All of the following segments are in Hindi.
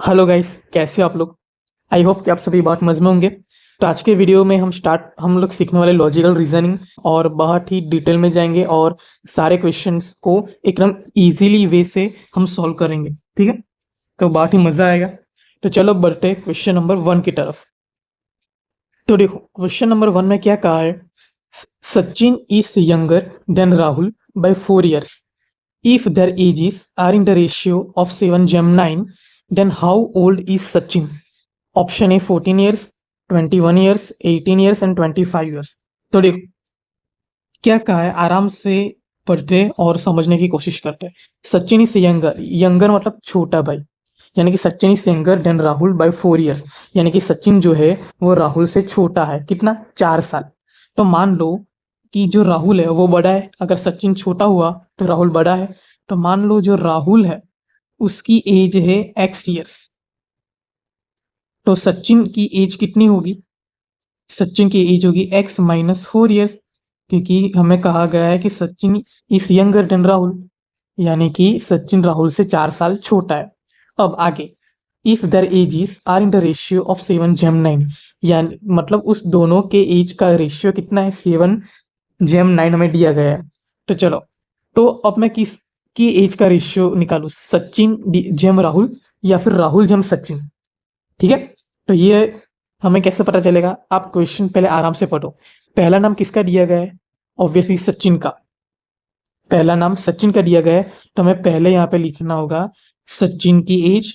हेलो गाइस, कैसे हो आप लोग। आई होप कि आप सभी बहुत मज़े में होंगे। तो आज के वीडियो में हम लोग सीखने वाले लॉजिकल रीजनिंग और बहुत ही डिटेल में जाएंगे और सारे क्वेश्चंस को एकदम इजीली वे से हम सॉल्व करेंगे। ठीक है, तो बहुत ही मज़ा आएगा। तो चलो बढ़ते हैं क्वेश्चन नंबर 1 की तरफ। तो देखो, क्वेश्चन नंबर 1 में क्या कहा है। Sachin is younger than Rahul by 4 years. If their ages are in the ratio of 7:9, then how old is Sachin? Option A 14 years, 21 years, 18 years and 25 years. तो देखो क्या कहा है, आराम से पढ़ते और समझने की कोशिश करते हैं। सचिन इज यंगर, यंगर मतलब छोटा भाई, यानी कि Sachin is younger than Rahul by 4 years, यानी कि सचिन जो है वो राहुल से छोटा है। कितना? 4 साल। तो मान लो कि जो राहुल है वो बड़ा है, अगर सचिन छोटा हुआ तो राहुल बड़ा है। तो मान लो जो राहुल है उसकी एज है एक्स ईयर्स, तो सचिन की एज कितनी होगी? सचिन की एज होगी x-4 years, क्योंकि हमें कहा गया है कि Sachin is younger than Rahul, यानी कि सचिन राहुल से 4 साल छोटा है। अब आगे, if their ages are in the ratio of 7:9, यानी मतलब उस दोनों के एज का रेशियो कितना है? 7:9 हमें दिया गया है। तो चलो, तो अब मैं किसकी एज का रेशियो निकालू, सचिन जेम राहुल या फिर राहुल जेम सचिन। ठीक है, तो ये हमें कैसे पता चलेगा? आप क्वेश्चन पहले आराम से पढ़ो। पहला नाम किसका दिया गया है? ऑब्वियसली सचिन का। पहला नाम सचिन का दिया गया है, तो हमें पहले यहाँ पे लिखना होगा सचिन की एज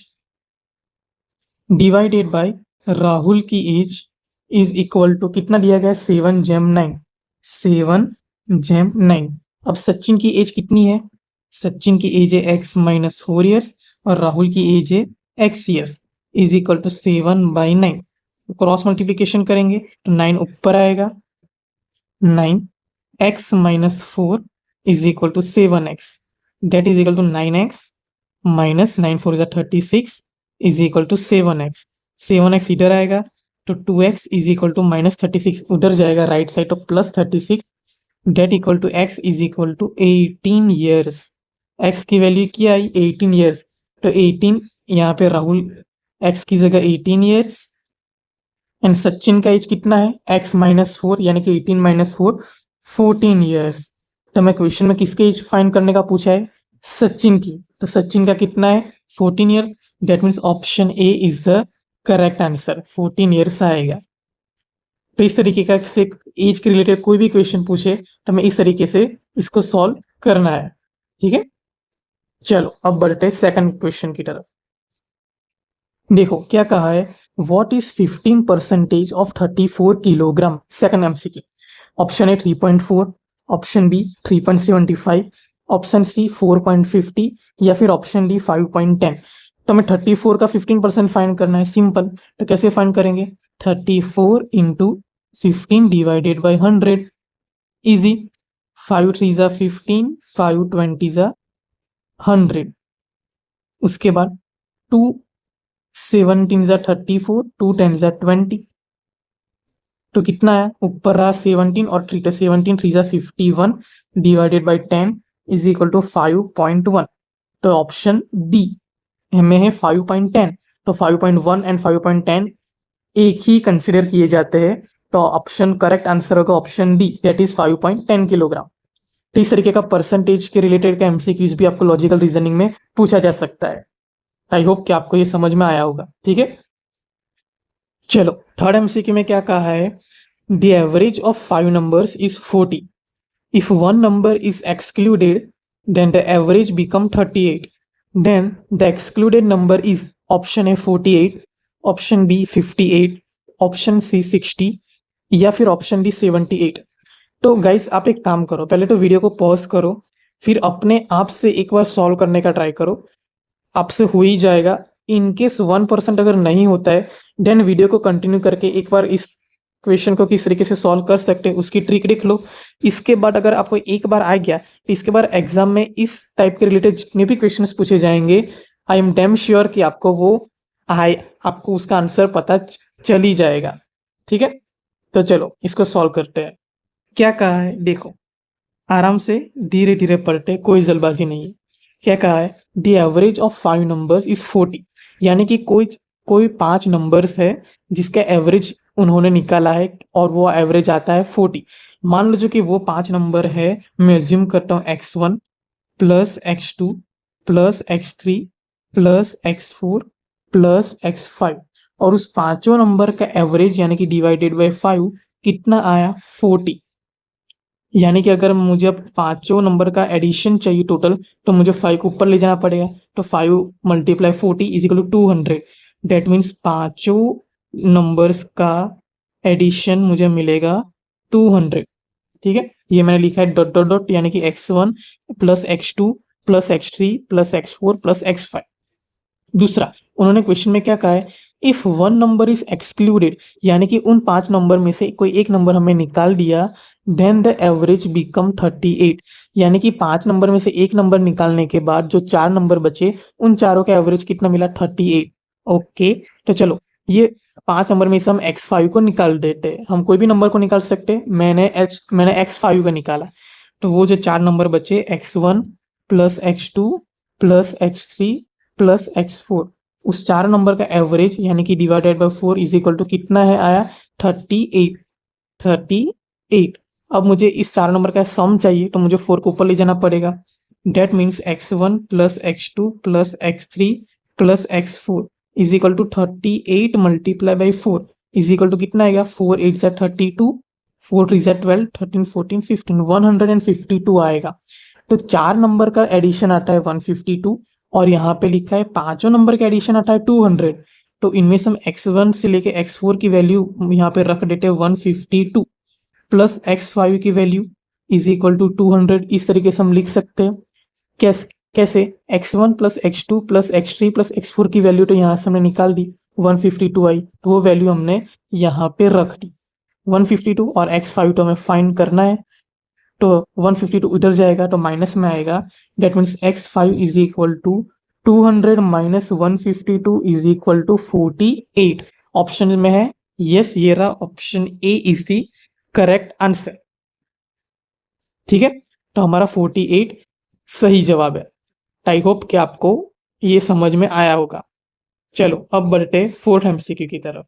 डिवाइडेड बाय राहुल की एज इज इक्वल टू कितना दिया गया है? 7:9। 7:9। अब सचिन की एज कितनी है? सचिन की एज है x-4 years और राहुल की एज है x years, is equal to 7/9। Cross multiplication करेंगे तो 9 ऊपर आएगा। 9x-4 is equal to 7x, that is equal to 9x minus 9 4 36 is equal to 7x। 7x इधर आएगा तो 2x इज इक्वल टू -36 उधर जाएगा राइट साइड तो +36, that equal to x is equal to 18 years. x की वैल्यू क्या आई? 18 ईयर्स। तो 18 यहाँ पे राहुल x की जगह 18 ईयर्स एंड सचिन का एज कितना है? x-4, यानी कि 18 - 4 14 ईयर्स। तो मैं क्वेश्चन में किसके एज फाइंड करने का पूछा है? सचिन की। तो सचिन का कितना है? 14 years. That means option A is the correct answer, 14 years आएगा। तो इस तरीके का से एज के रिलेटेड कोई भी क्वेश्चन पूछे तो हमें इस तरीके से इसको सॉल्व करना है। ठीक है, चलो अब बढ़ते हैं सेकंड क्वेश्चन की तरफ। देखो क्या कहा है, what is 15% of 34 kilogram? Second MCQ. Option A 3.4, option B 3.75, option C 4.50 या फिर ऑप्शन डी 5.10। तो हमें 34 का 15% फाइंड करना है। सिंपल, तो कैसे फाइंड करेंगे? 34 इंटू 15 डिवाइडेड बाई 100। इजी। 5 3 ज़ा 15, 5 20 ज़ा 100। उसके बाद 2 17 ज़ा 34, 2 10 ज़ा 20। तो कितना है? ऊपर रहा 17 और 3, तो 17 3 ज़ा 51 divided by 10 is equal to 5.1। तो ऑप्शन डी में है 5.10। तो 5.1 एंड 5.10 एक ही कंसिडर किए जाते हैं, तो ऑप्शन करेक्ट आंसर होगा option D, that is 5.10 kilogram. तो इस तरीके का परसेंटेज के रिलेटेड का एमसीक्यूज भी आपको लॉजिकल रीजनिंग में पूछा जा सकता है। आई होप कि आपको ये समझ में आया होगा। ठीक है, चलो थर्ड एमसीक्यू में क्या कहा है, the average of 5 numbers is 40। If one number is excluded then the average become 38। Then the excluded number is option A 48, option B 58, option C 60 या फिर ऑप्शन डी 78। तो गाइस आप एक काम करो, पहले तो वीडियो को पॉज करो, फिर अपने आप से एक बार सॉल्व करने का ट्राई करो। आपसे हो ही जाएगा। इनकेस 1% अगर नहीं होता है देन वीडियो को कंटिन्यू करके एक बार इस क्वेश्चन को किस तरीके से सॉल्व कर सकते हैं उसकी ट्रिक देख लो। इसके बाद अगर आपको एक बार आ गया तो इसके बाद एग्जाम में इस टाइप के रिलेटेड जितने भी क्वेश्चंस पूछे जाएंगे, आई एम डैम श्योर कि आपको वो आपको उसका आंसर पता चल ही जाएगा। ठीक है, तो चलो इसको सॉल्व करते हैं। क्या कहा है देखो, आराम से धीरे धीरे पढ़ते, कोई जल्दबाजी नहीं है। क्या कहा है, the average of 5 numbers is 40, यानी कि कोई 5 नंबर्स है जिसका एवरेज उन्होंने निकाला है और वो एवरेज आता है 40। मान लो जो कि वो 5 नंबर है, मैं एज्यूम करता हूँ x1 plus x2 plus x3 plus x4 plus x5, और उस पांचों नंबर का एवरेज यानी कि डिवाइडेड बाय 5 कितना आया, 40। यानी कि अगर मुझे अब पांचों नंबर का एडिशन चाहिए टोटल, तो मुझे 5 को ऊपर ले जाना पड़ेगा। तो 5 multiply 40 is equal to 200। That means पांचों नंबर्स का एडिशन मुझे मिलेगा 200। ठीक है, ये मैंने लिखा है डॉट डॉट डॉट, यानी कि x1 plus x2 plus x3 plus x4 plus x5। दूसरा, उन्होंने क्वेश्चन में क्या कहा है, if one number is excluded, यानी कि उन 5 नंबर में से कोई एक नंबर हमें निकाल दिया, देन द एवरेज बिकम 38, यानी कि 5 नंबर में से एक नंबर निकालने के बाद जो 4 नंबर बचे, उन चारों का एवरेज कितना मिला, 38। ओके, तो चलो ये 5 नंबर में से हम x5 को निकाल देते हैं। हम कोई भी नंबर को निकाल सकते, मैंने x5 का निकाला, तो वो जो 4 नंबर बचे, x1 plus x2 plus x3 plus x4, उस 4 नंबर का एवरेज यानी कि divided by 4 is equal to कितना है, आया 38। 38। अब मुझे इस 4 नंबर का सम चाहिए, तो मुझे 4 को ऊपर ले जाना पड़ेगा। That means x1 plus x2 plus x3 plus x4 is equal to 38 multiply by 4 is equal to कितना आएगा, 4 8 ज़ा 32, 4 3 ज़ा 12, 13 14 15, 152 आएगा। तो 4 नंबर का एडिशन आता है 152, और यहाँ पे लिखा है पांचों नंबर का एडिशन आता है 200। तो इनमें से हम x1 से लेके x4 की वैल्यू यहाँ पे रख देते हैं 152, प्लस x5 की वैल्यू इज इक्वल टू 200। इस तरीके से हम लिख सकते हैं। कैसे x1 plus x2 plus x3 plus x4 की वैल्यू तो यहाँ से हमने निकाल दी, 152 आई, तो वो वैल्यू हमने यहाँ पे रख दी 152, और x5 तो हमें फाइंड करना है, तो 152 इधर जाएगा तो माइनस में आएगा। That means x5 is equal to 200 minus 152 is equal to 48। Option में है यस, ये रहा option A is the correct answer. ठीक है, तो हमारा 48 सही जवाब है। आई होप कि आपको ये समझ में आया होगा। चलो अब बढ़ते फोर्थ एमसीक्यू की तरफ।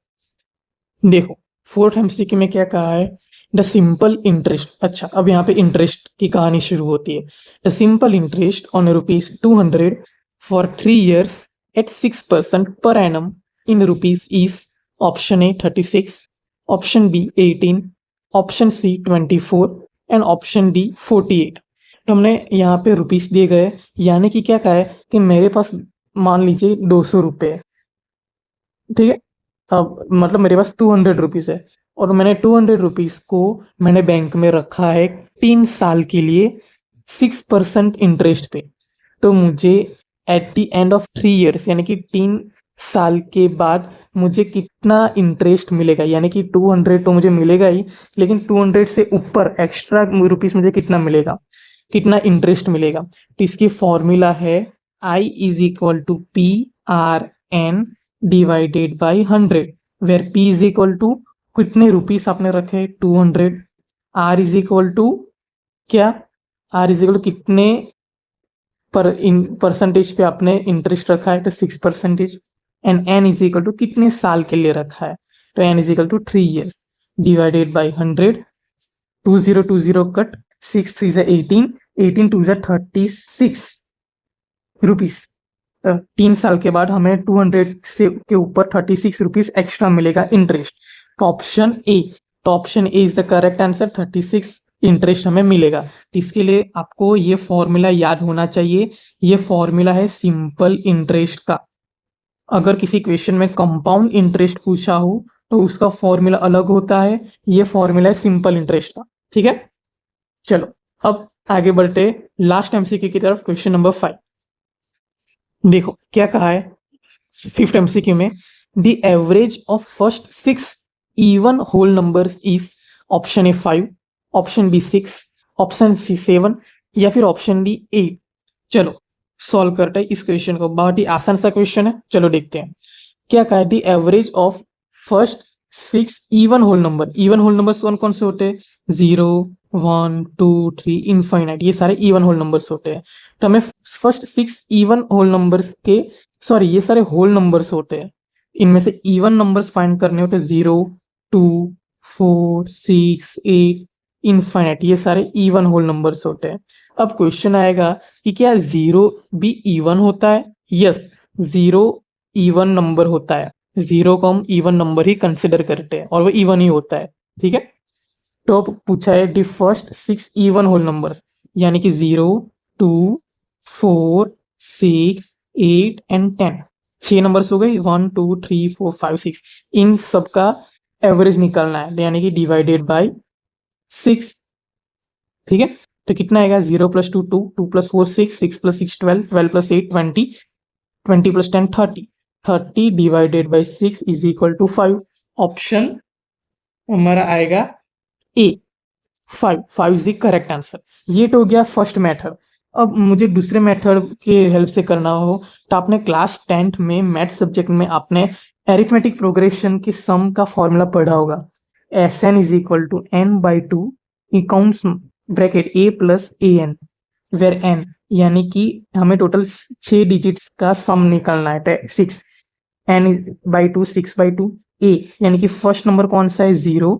देखो फोर्थ एमसीक्यू में क्या कहा है, द सिंपल इंटरेस्ट। अच्छा, अब यहाँ पे इंटरेस्ट की कहानी शुरू होती है। The simple interest on ₹200 for 3 years at 6% per annum in rupees is, option A 36, option B 18, option C 24 and option D 48। तो हमने यहाँ पे रुपीस दिए गए, यानी कि क्या कहा है कि मेरे पास मान लीजिए 200 रुपये है। ठीक है, अब मतलब मेरे पास 200 रुपीज़ है, और मैंने 200 रुपीज़ को मैंने बैंक में रखा है 3 साल के लिए 6% इंटरेस्ट पे। तो मुझे at the end of 3 years यानी कि 3 साल के बाद मुझे कितना इंटरेस्ट मिलेगा, यानी कि 200 तो मुझे मिलेगा ही, लेकिन 200 से ऊपर एक्स्ट्रा रुपीज़ मुझे कितना मिलेगा, कितना इंटरेस्ट मिलेगा। तो इसकी फॉर्मूला है I is equal to PRN divided by 100, where P is equal to कितने रुपीस आपने रखे 200, R इज इक्वल टू क्या, R इज इक्वल टू कितने परसेंटेज पे आपने इंटरेस्ट रखा है, तो 6%, and N is equal to कितने साल के लिए रखा है, तो N is equal to 3 years divided by 100, 2020 cut, 6 3 ज़ा 18, 18 2 ज़ा 36 रुपीस। 3 साल के बाद हमें 200 से के ऊपर 36 रुपीस एक्स्ट्रा मिलेगा इंटरेस्ट। तो option A, is the correct answer, 36 interest हमें मिलेगा। इसके लिए आपको ये फॉर्मूला याद होना चाहिए। ये फॉर्मूला है सिंपल इंटरेस्ट का। अगर किसी क्वेश्चन में कंपाउंड इंटरेस्ट पूछा हो तो उसका फॉर्मूला अलग होता है, ये फॉर्मूला है सिंपल इंटरेस्ट का। ठीक है, चलो अब आगे बढ़ते लास्ट एमसीक्यू की तरफ, क्वेश्चन नंबर 5। देखो क्या कहा है 5th एमसीक्यू में, the average of first 6 even whole numbers is, option A 5, option B 6, option C 7 या फिर ऑप्शन डी 8। चलो सॉल्व करते हैं इस क्वेश्चन को, बहुत ही आसान सा क्वेश्चन है। चलो देखते हैं क्या कहा है, the average of first 6 even whole number. Even whole numbers कौन कौन से होते हैं, 0 1 2 3 इनफाइनाइट, ये सारे इवन होल नंबर्स होते हैं। तो हमें फर्स्ट 6 इवन होल नंबर्स के, सॉरी ये सारे होल नंबर्स होते हैं, इनमें से इवन नंबर्स फाइंड करने होते हैं। 0 2 4 6 8 इनफाइनाइट, ये सारे इवन होल नंबर्स होते हैं। अब क्वेश्चन आएगा कि क्या 0 भी इवन होता है? यस, 0 इवन नंबर होता है। 0 को हम इवन नंबर ही कंसिडर करते हैं और वो इवन ही होता है। ठीक है, तो अब पूछा है the first 6 even whole numbers, यानी कि 0 2 4 6 8 एंड 10। 6 नंबर्स हो गए, 1 2 3 4 5 6। इन सब का एवरेज निकालना है, यानी कि डिवाइडेड बाय 6। ठीक है, तो कितना आएगा? 0 + 2 2, 2 + 4 6, 6 + 6 12, 12 + 8 20, 20 + 10 30, 30 divided by 6 is equal to 5। Option हमारा आएगा A, 5। 5 is the correct answer. ये तो हो गया फर्स्ट मेथड। अब मुझे दूसरे मेथड के हेल्प से करना हो, तो आपने क्लास 10th में मैथ सब्जेक्ट में आपने एरिथमेटिक प्रोग्रेशन के सम का फॉर्मूला पढ़ा होगा। Sn is equal to n/2 counts bracket a + an, where n यानी कि हमें टोटल 6 डिजिट्स का सम निकालना है, 6। n/2 6/2, a यानी कि फर्स्ट नंबर कौन सा है? 0,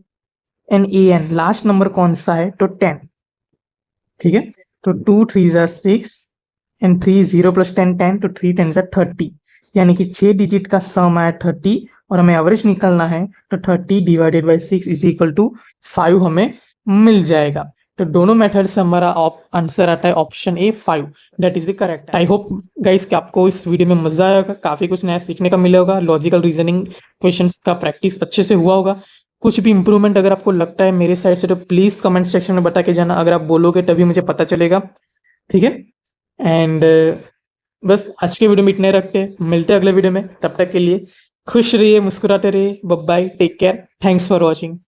एंड an लास्ट नंबर कौन सा है? तो 10। ठीक है, तो 2 3 ज़ा 6 एंड 3 0 + 10 10, तो 3 10 ज़ा 30, यानी कि 6 डिजिट का सम आया 30 और हमें एवरेज निकालना है, तो 30 divided by 6 is equal to 5 हमें मिल जाएगा। तो दोनों मेथड से हमारा आंसर आता है option A 5, that is the correct. I hope guys कि आपको इस वीडियो में मजा आया होगा, काफी कुछ नया सीखने का मिला होगा, लॉजिकल रीजनिंग क्वेश्चंस का प्रैक्टिस अच्छे से हुआ होगा। कुछ भी इंप्रूवमेंट अगर आपको लगता है मेरे साइड से, तो प्लीज़ कमेंट सेक्शन में बता के जाना। अगर आप बोलोगे तभी मुझे पता चलेगा। ठीक है, एंड बस आज के वीडियो में इतने रखते हैं, मिलते हैं अगले वीडियो में। तब तक के लिए खुश रहिए, मुस्कुराते रहिए। Bye bye, take care, thanks for watching.